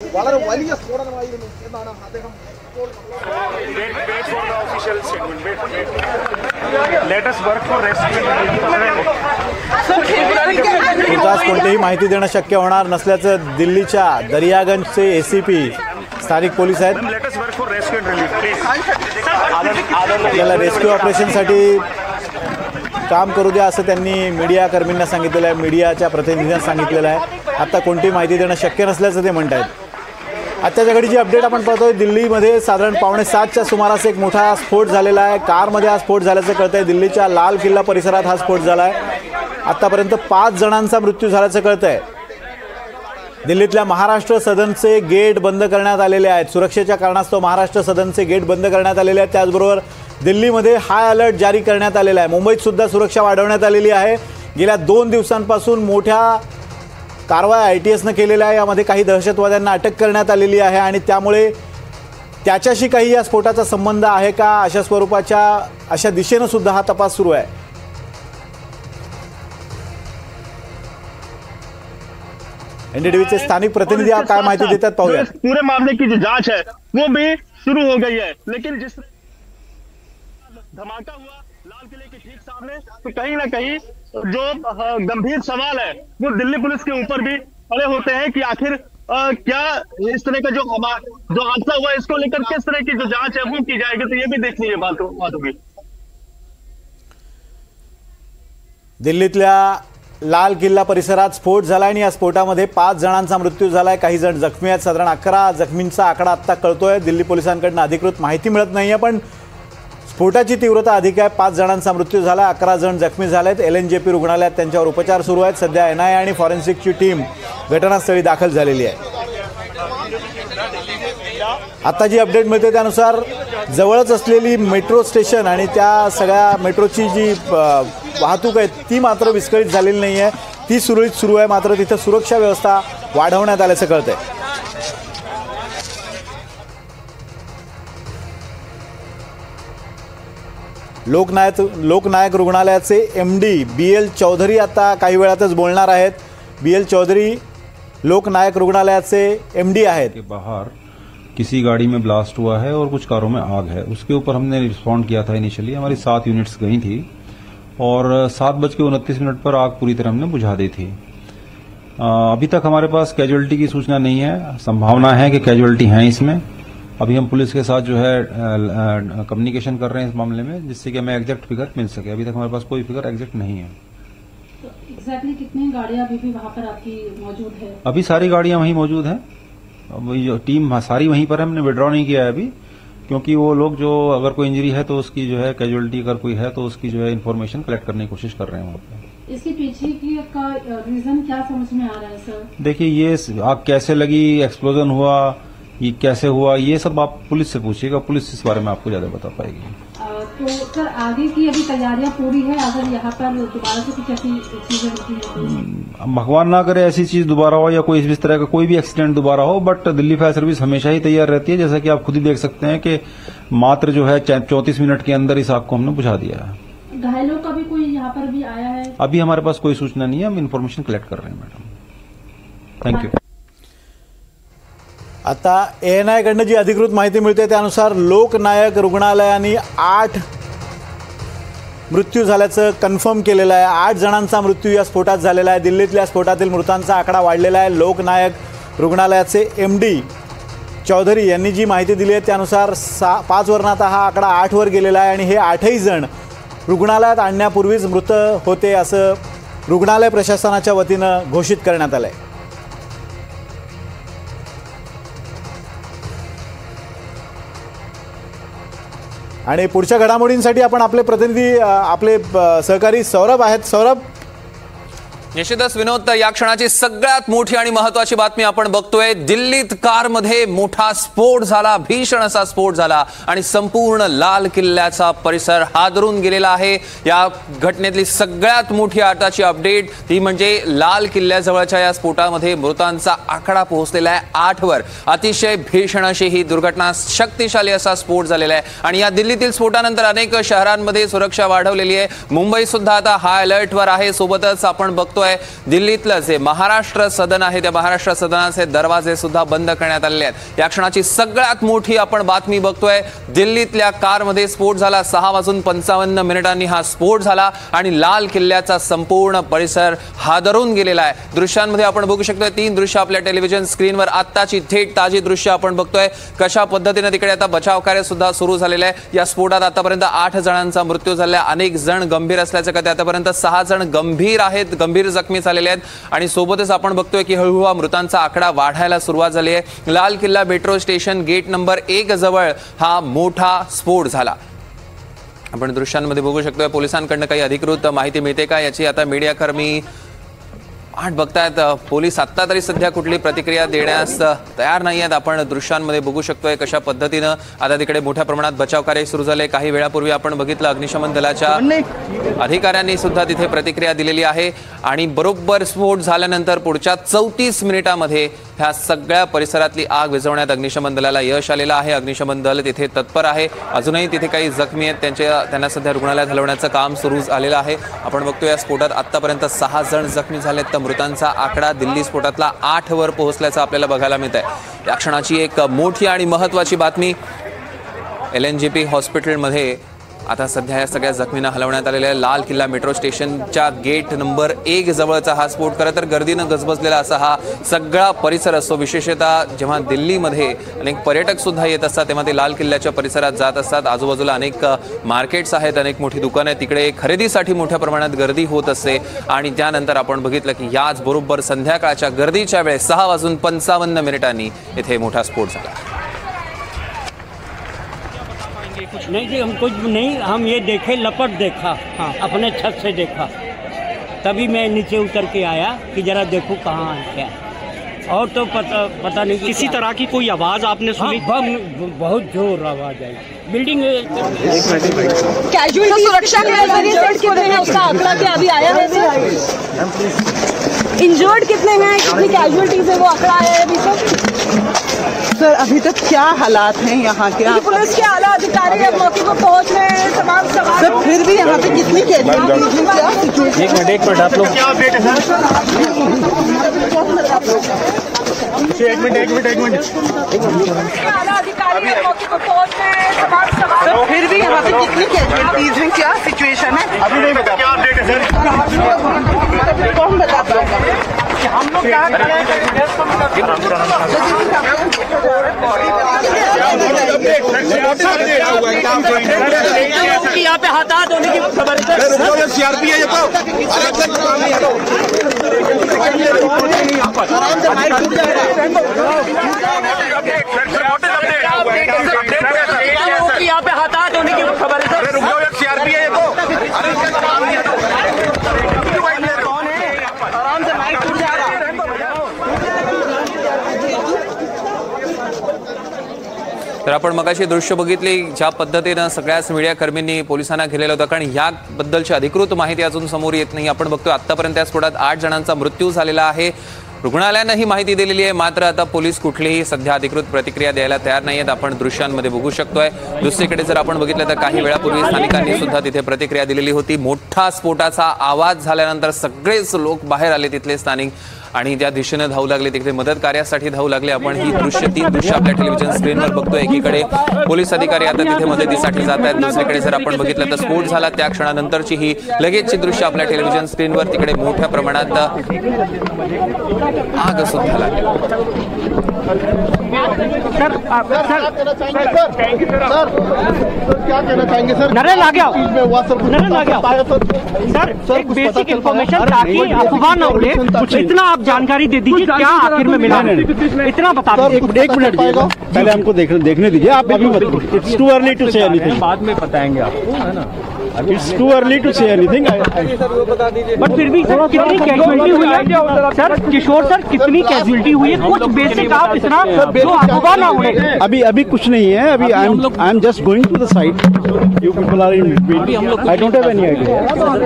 വളരെ വലിയ സ്ഫോടനമായിരുന്നു എന്നാണ് അദ്ദേഹം तुर्तास कोणतीही माहिती देणं शक्य होणार नसल्याचं दिल्लीच्या दरियागंजचे एसीपी स्थानिक पोलीस आहेत। आपल्याला रेस्क्यू ऑपरेशनसाठी काम करू द्या असं त्यांनी मीडिया कर्मींना सांगितलेलं आहे, मीडियाच्या प्रतिनिधींना सांगितलेलं आहे। आता कोणती माहिती देणं शक्य नसल्याचं ते म्हणत आहेत। आजच्या घडीची अपडेट आपण पाहतोय, दिल्लीमध्ये साधारण 6:45च्या सुमारास एक मोठा स्फोट झालेला आहे। कारमध्ये हा स्फोट झाल्याचं कळतंय। दिल्लीच्या लाल किल्ला परिसरात हा स्फोट झाला आहे। आतापर्यंत 5 जणांचा मृत्यू झाल्याचं कळतंय। दिल्लीतल्या महाराष्ट्र सदनचे गेट बंद करण्यात आलेले आहेत। सुरक्षेच्या कारणास्तव महाराष्ट्र सदनचे गेट बंद करण्यात आलेले आहेत। त्याचबरोबर दिल्लीमध्ये हाय अलर्ट जारी करण्यात आलेला आहे। मुंबईत सुद्धा सुरक्षा वाढवण्यात आलेली आहे। गेल्या 2 दिवसांपासून मोठ्या कारवाई ITSनं केलेल्या आहे। यामध्ये काही दहशतवाद्यांना अटक करण्यात आलेली आहे आणि त्यामुळे त्याच्याशी काही या स्फोटाचा संबंध आहे का अशा स्वरूपाच्या अशा दिशेनं सुद्धा हा तपास सुरू आहे। एनडीटीवीचे स्थानिक प्रतिनिधी काय माहिती देतात पाहूया। पूरे मामले की जो जांच है वो भी शुरू हो गई है, लेकिन जिस धमाका हुआ लाल किले के ठीक सामने, तो कहीं ना कहीं जो गंभीर सवाल है वो दिल्ली पुलिस के ऊपर भी खड़े होते हैं कि आखिर क्या इस तरह का जो हादसा हुआ इसको लेकर किस तरह की जो जांच है वो की जाएगी, तो ये भी देखनी है बात होगी। दिल्लीतल्या लाल किल्ला परिसरात स्फोट झाला आणि या स्फोटामध्ये 5 जणांचा मृत्यू झालाय। काही जण जखमी आहेत। साधारण 11 जखमींचा आकडा आता कळतोय। दिल्ली पोलिसांकडून अधिकृत माहिती मिळत नाहीये, पण स्फोटाची तीव्रता अधिक आहे। 5 जणांचा मृत्यू झाला, 11 जण जखमी झालेत। LNJP रुग्णालयात त्यांच्यावर उपचार सुरू आहेत। सध्या NIA आणि फॉरेन्सिकची टीम घटनास्थळी दाखल झालेली आहे। आता जी अपडेट मिळते त्यानुसार जवळच असलेली मेट्रो स्टेशन आणि त्या सगळ्या मेट्रोची जी वाहतूक आहे ती मात्र विस्कळीत झालेली नाही आहे, ती सुरळीत सुरू आहे। मात्र तिथं सुरक्षा व्यवस्था वाढवण्यात आल्याचं कळतंय। लोकनायक रुग्णालयाचे MD BL चौधरी आता काही वेळातच बोलणार आहेत। BL चौधरी लोकनायक रुग्णालयाचे MD आहेत। बाहर किसी गाड़ी में ब्लास्ट हुआ है और कुछ कारों में आग है, उसके ऊपर हमने रिस्पॉन्ड किया था। इनिशियली हमारी 7 यूनिट्स गई थी और 7:29 पर आग पूरी तरह हमने बुझा दी थी। अभी तक हमारे पास कैजुअलिटी की सूचना नहीं है। संभावना है कि कैजुअलिटी हैं इसमें। अभी हम पुलिस के साथ जो है कम्युनिकेशन कर रहे हैं इस मामले में, जिससे कि हमें एग्जैक्ट फिगर मिल सके। अभी तक हमारे पास कोई फिगर एग्जैक्ट नहीं है। तो एग्जैक्टली कितनी गाड़ियां अभी भी वहां पर आपकी मौजूद है? अभी सारी गाड़ियां वहीं मौजूद हैं। जो टीम सारी वहीं पर है, हमने विड्रॉ नहीं किया है अभी, क्योंकि वो लोग जो अगर कोई इंजरी है तो उसकी जो है कैजुअलिटी अगर कोई है तो उसकी जो है इन्फॉर्मेशन कलेक्ट करने की कोशिश कर रहे हैं वहाँ पर। इसके पीछे की का रीजन क्या समझ में आ रहा है सर? देखिए, ये आग कैसे लगी, एक्सप्लोजन हुआ, ये कैसे हुआ, ये सब आप पुलिस से पूछिएगा। पुलिस इस बारे में आपको ज्यादा बता पाएगी। तो सर आगे की अभी तैयारियां पूरी है? अगर यहाँ पर दोबारा से कुछ ऐसी चीजें होती है, भगवान ना करे ऐसी चीज दोबारा हो या कोई इस तरह का कोई भी एक्सीडेंट दोबारा हो, बट दिल्ली फायर सर्विस हमेशा ही तैयार रहती है। जैसा कि आप खुद ही देख सकते हैं कि मात्र जो है 34 मिनट के अंदर इस आग को हमने बुझा दिया है। घायलों का भी कोई यहाँ पर भी आया है? अभी हमारे पास कोई सूचना नहीं है, हम इन्फॉर्मेशन कलेक्ट कर रहे हैं मैडम। Thank you. आता ANI कडनं जी अधिकृत माहिती मिळते त्यानुसार लोकनायक रुग्णालयाने 8 मृत्यू झाल्याचं कन्फर्म केलेलं आहे। 8 जणांचा मृत्यू या स्फोटात झालेला आहे। दिल्लीतल्या स्फोटातील मृतांचा आकडा वाढलेला आहे। लोकनायक रुग्णालयाचे MD चौधरी यांनी जी माहिती दिली आहे त्यानुसार 5 वरून आता हा आकडा 8 वर गेलेला आहे आणि हे 8ही जण रुग्णालयात आणण्यापूर्वीच मृत होते असं रुग्णालय प्रशासनाच्या वतीनं घोषित करण्यात आलंय। आणि पुढच्या घडामोडींसाठी आपण आपले प्रतिनिधी आपले सहकारी सौरभ आहेत। सौरभ, निश्चितच विनोद, या क्षणाची सगळ्यात मोठी आणि महत्त्वाची बातमी आपण बघतोय। दिल्लीत कारमध्ये मोठा स्फोट झाला, भीषण असा स्फोट झाला आणि संपूर्ण लाल किल्ल्याचा परिसर हादरून गेलेला आहे। या घटनेतली सगळ्यात मोठी आताची अपडेट ती म्हणजे लाल किल्ल्याजवळच्या या स्फोटामध्ये मृतांचा आकडा पोहोचलेला आहे 8 वर। अतिशय भीषण अशी ही दुर्घटना, शक्तिशाली असा स्फोट झालेला आहे आणि या दिल्लीतील स्फोटानंतर अनेक शहरांमध्ये सुरक्षा वाढवलेली आहे। मुंबई सुद्धा आता हाय अलर्टवर आहे। सोबतच आपण बघतो बघतोय दिल्लीतलं जे महाराष्ट्र सदन आहे त्या महाराष्ट्र सदनाचे दरवाजे सुद्धा बंद करण्यात आलेले आहेत. या क्षणाची सगळ्यात मोठी आपण बातमी बघतोय. दिल्लीतल्या कारमध्ये स्फोट झाला. 6:55 हा स्फोट झाला आणि लाल किल्ल्याचा संपूर्ण परिसर हादरून गेलेला आहे. दृश्यांमध्ये आपण बघू शकतोय 3 दृश्य आपल्या टेलिव्हिजन स्क्रीनवर. आत्ताची थेट ताजी दृश्य आपण बघतोय कशा पद्धतीने तिकडे आता बचाव कार्य सुद्धा सुरू झालेलं आहे. या स्फोटात आतापर्यंत 8 जणांचा मृत्यू झाला. अनेक जण गंभीर असल्याचं कळतंय. आतापर्यंत 6 जण गंभीर आहेत, गंभीर जखमी झालेले आहेत आणि सोबतच आपण बघतोय की हळूहळू मृतांचा आकडा वाढायला सुरुवात झाली आहे. लाल किल्ला मेट्रो स्टेशन गेट नंबर 1 जवळ हा मोठा स्फोट झाला. आपण दृश्यांमध्ये बघू शकतोय. पोलिसांकडनं काही अधिकृत माहिती मिळते का याची आता मीडियाकर्मी वाट बघतायत. पोलीस आत्ता तरी सध्या कुठली प्रतिक्रिया देण्यास तयार नाही आहेत. आपण दृश्यांमध्ये बघू शकतोय कशा पद्धतीनं आता तिकडे मोठ्या प्रमाणात बचाव कार्य सुरू झाले. काही वेळापूर्वी आपण बघितलं अग्निशमन दलाच्या अधिकाऱ्यांनी सुद्धा तिथे प्रतिक्रिया दिलेली आहे आणि बरोबर स्फोट झाल्यानंतर पुढच्या 34 मिनिटांमध्ये ह्या सगळ्या परिसरातली आग विझवण्यात अग्निशमन दलाला यश आलेलं आहे. अग्निशमन दल तिथे तत्पर आहे. अजूनही तिथे काही जखमी आहेत, त्यांना सध्या रुग्णालयात हलवण्याचं काम सुरू झालेलं आहे. आपण बघतोय या स्फोटात आतापर्यंत 6 जण जखमी झालेत. तर मृतांचा आकडा दिल्ली स्फोटातला 8 वर पोहोचल्याचं आपल्याला बघायला मिळत आहे. या क्षणाची एक मोठी आणि महत्त्वाची बातमी. LNGP हॉस्पिटलमध्ये आता सध्या या सगळ्या जखमींना हलवण्यात आलेल्या आहे. लाल किल्ला मेट्रो स्टेशनच्या गेट नंबर 1 जवळचा हा स्फोट. खरं तर गर्दीनं गजबजलेला असा हा सगळा परिसर असतो. विशेषतः जेव्हा दिल्लीमध्ये अनेक पर्यटक सुद्धा येत असतात तेव्हा ते लाल किल्ल्याच्या परिसरात जात असतात. आजूबाजूला अनेक मार्केट्स आहेत, अनेक मोठी दुकानं आहेत. तिकडे खरेदीसाठी मोठ्या प्रमाणात गर्दी होत असते आणि त्यानंतर आपण बघितलं की याच बरोबर संध्याकाळच्या गर्दीच्या वेळेस 6:55 इथे मोठा स्फोट झाला. नहीं जी, हम कुछ नहीं, हम ये देखे लपट देखा, हाँ अपने छत से देखा, तभी मैं नीचे उतर के आया कि जरा देखूं कहाँ है क्या, और तो पता नहीं किसी तरह की कोई आवाज़ आपने सुनी? हाँ, बहुत जोर आवाज़ आई. बिल्डिंग कैजुअलिटी सुरक्षा के नजरिए से कितने हैं उसका आंकड़ा क्या अभी आया है? इंजर्ड कितने हैं, कितनी कैजुअलिटीज है वो आंकड़ा आया है अभी तक? सर अभी तक क्या हालात हैं यहाँ के? पुलिस के आला अधिकारी अब मौके पर पहुँच रहे हैं. तमाम सवाल सर फिर भी यहाँ पे कितनी कैजुअलिटीज हैं, क्या सिचुएशन? एक मिनट आप लोग क्या अपडेट है सर? एक मिनट आला अधिकारी अब मौके पर पहुँच रहे हैं. तमाम सवाल सर फिर भी यहाँ पे कितनी कैजुअलिटीज हैं, क्या सिचुएशन है? अभी नहीं बता. क्या अपडेट है सर? कौन बताता है? हम लोग क्या यहाँ पे हटा देने की खबर है. सीआरपी है ये यहाँ पे हटा देने की खबर है. सीआरपी है ये तो तर आपण मगाशी दृश्य बघितली ज्या पद्धतीनं सगळ्याच मीडियाकर्मींनी पोलिसांना घेरलेलं होतं कारण याबद्दलची अधिकृत माहिती अजून समोर येत नाही. आपण बघतोय आतापर्यंत या स्फोटात 8 जणांचा मृत्यू झालेला आहे. रुग्णालयानं ही माहिती दिलेली आहे. मात्र आता पोलीस कुठलीही सध्या अधिकृत प्रतिक्रिया द्यायला तयार नाही आहेत. आपण दृश्यांमध्ये बघू शकतोय. दुसरीकडे जर आपण बघितलं तर काही वेळापूर्वी स्थानिकांनी सुद्धा तिथे प्रतिक्रिया दिलेली होती. मोठा स्फोटाचा आवाज झाल्यानंतर सगळेच लोक बाहेर आले तिथले स्थानिक आणि त्या दिशेने धावू लागले, तिकडे मदत कार्यासाठी धावू लागले. आपण ही 3 दृश्य आपल्या टेलिव्हिजन स्क्रीनवर बघतोय. एकीकडे पोलीस अधिकारी आता तिथे मदतीसाठी जात आहेत. दुसरीकडे जर आपण बघितलं तर स्फोट झाला त्या क्षणानंतरची ही लगेचची दृश्य आपल्या टेलिव्हिजन स्क्रीनवर. तिकडे मोठ्या प्रमाणात आग सुद्धा लागली. नरेंद्र आ गया सर, एक बेसिक इन्फॉर्मेशन ताकि अफवाह न उड़े, इतना आप जानकारी दे दीजिए क्या आखिर में मिला, इतना बता दीजिए. एक मिनट पहले हमको देखने दीजिए. आप अभी it's too early to say anything, बाद में बताएंगे आपको, है ना. It's too early to say anything. But फिर भी सर कितनी कैजुअलिटी हुई है सर? किशोर सर कितनी कैजुअलिटी हुई है? कुछ बेसिक आप इतना जो अफवाह ना उड़े. अभी कुछ नहीं है. अभी I am just going to the site. You people are in between. I don't have any idea.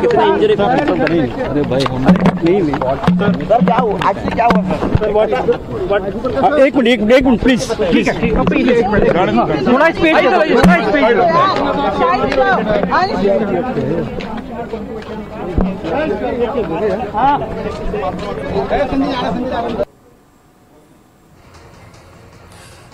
कितना इंजरी था? अरे भाई हम नहीं सर क्या हुआ एक्चुअली, क्या हुआ? एक मिनट प्लीज. ठीक है थोड़ा स्पेस दो.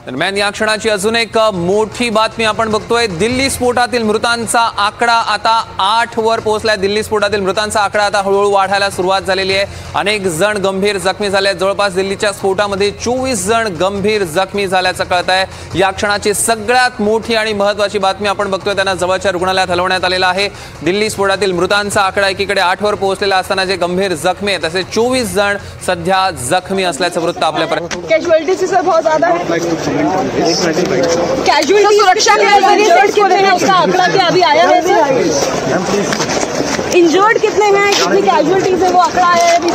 दरम्यान या क्षणाची अजून एक मोठी बातमी आपण बघतोय. दिल्ली स्फोटातील मृतांचा आकडा आता 8 वर पोहोचलाय. दिल्ली स्फोटातील मृतांचा आकडा आता हळूहळू वाढायला सुरुवात झालेली आहे. अनेक जण गंभीर जखमी झाले आहेत. जवळपास दिल्लीच्या स्फोटामध्ये 24 जण गंभीर जखमी झाल्याचं कळत आहे. या क्षणाची सगळ्यात मोठी आणि महत्वाची बातमी आपण बघतोय. त्यांना जवळच्या रुग्णालयात हलवण्यात आलेला आहे. दिल्ली स्फोटातील मृतांचा आकडा एकीकडे 8 वर पोहोचलेला असताना जे गंभीर जखमी आहेत तसे 24 जण सध्या जखमी असल्याचं वृत्त आपल्यापर्यंत. कैजुअलिटीज सर बहुत ज्यादा है. कैजुअलिटी सुरक्षा कितने हैं उसका आंकड़ा क्या अभी आया है सर? इंजर्ड कितने हैं, कितनी कैजुअलिटीज है वो आंकड़ा आया है अभी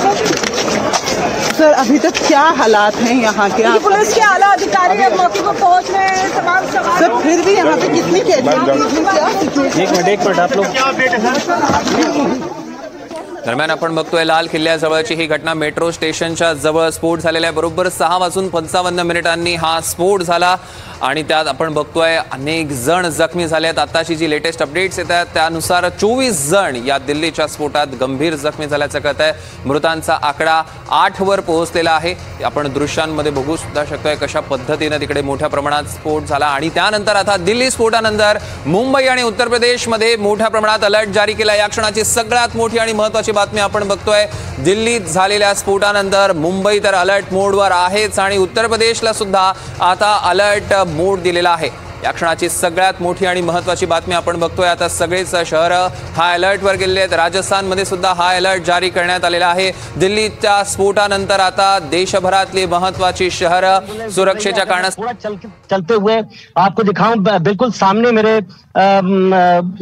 सर अभी तक क्या हालात हैं यहाँ के? पुलिस के आला अधिकारी अब मौके पर पहुंच रहे हैं. तमाम सवाल सर फिर भी यहाँ पे कितनी कैजुअलिटी? एक मिनट आप लोग दरम्यान आपण बघतोय लाल किल्ल्याजवळची ही घटना. मेट्रो स्टेशनच्या जवळ स्फोट झालेला आहे. बरोबर 6:55 हा स्फोट झाला आणि त्यात आपण बघतोय अनेक जण जखमी झाले आहेत. आताची जी लेटेस्ट अपडेट्स येत आहेत त्यानुसार 24 जण या दिल्लीच्या स्फोटात गंभीर जखमी झाल्याचं कळत आहे. मृतांचा आकडा 8 वर पोहोचलेला आहे. आपण दृश्यांमध्ये बघू सुद्धा शकतोय कशा पद्धतीने तिकडे मोठ्या प्रमाणात स्फोट झाला आणि त्यानंतर आता दिल्ली स्फोटानंतर मुंबई आणि उत्तर प्रदेशमध्ये मोठ्या प्रमाणात अलर्ट जारी केला. या क्षणाची सगळ्यात मोठी आणि महत्वाची बातमी आपण बघतोय. दिल्लीत झालेल्या स्फोटानंतर मुंबई तर अलर्ट मोडवर आहेच आणि उत्तर प्रदेशला सुद्धा आता अलर्ट मोड दिलेला आहे. या क्षणाची सगळ्यात मोठी आणि महत्वाची बातमी आपण बघतोय. आता सगळेच शहर हाय अलर्टवर गेलेले आहेत. राजस्थानमध्ये सुद्धा हाय अलर्ट जारी करण्यात आलेला आहे. दिल्लीच्या स्फोटानंतर आता देशभरातली महत्वाची शहरं सुरक्षेच्या कारणास्तव चलते हुए आपको दिखाऊं. बिल्कुल सामने मेरे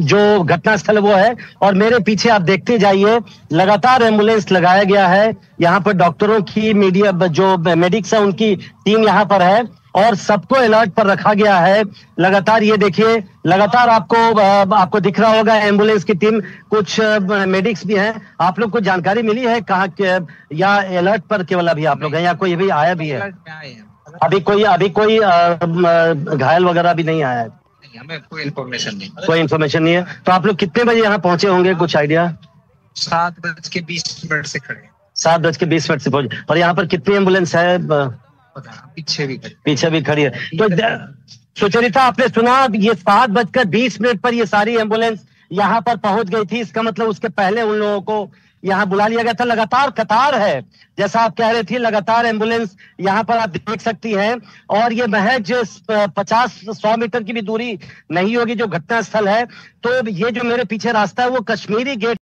जो घटनास्थल वो है और मेरे पीछे आप देखते जाइए लगातार एम्बुलेंस लगाया गया है. यहाँ पर डॉक्टरों की मीडिया जो मेडिक्स है उनकी टीम यहाँ पर है और सबको अलर्ट पर रखा गया है. लगातार ये देखिए लगातार आपको दिख रहा होगा एम्बुलेंस की टीम, कुछ मेडिक्स भी हैं. आप लोग को जानकारी मिली है कहाँ या अलर्ट पर केवल अभी आप लोग हैं या कोई भी आया भी है? अभी कोई घायल वगैरह भी नहीं आया है. हमें कोई इन्फॉर्मेशन नहीं है. तो आप लोग कितने बजे यहाँ पहुंचे होंगे, कुछ आइडिया? 7:20 से खड़े. 7:20 से पहुंचे. और यहाँ पर कितनी एम्बुलेंस है? पीछे भी खड़ी है. तो सुचरिता आपने सुना ये 7:20 पर ये सारी एम्बुलेंस यहाँ पर पहुंच गई थी. इसका मतलब उसके पहले उन लोगों को यहाँ बुला लिया गया था. लगातार कतार है जैसा आप कह रहे थे. लगातार एम्बुलेंस यहाँ पर आप देख सकती हैं और ये महज 50-100 मीटर की भी दूरी नहीं होगी जो घटना स्थल है. तो ये जो मेरे पीछे रास्ता है वो कश्मीरी गेट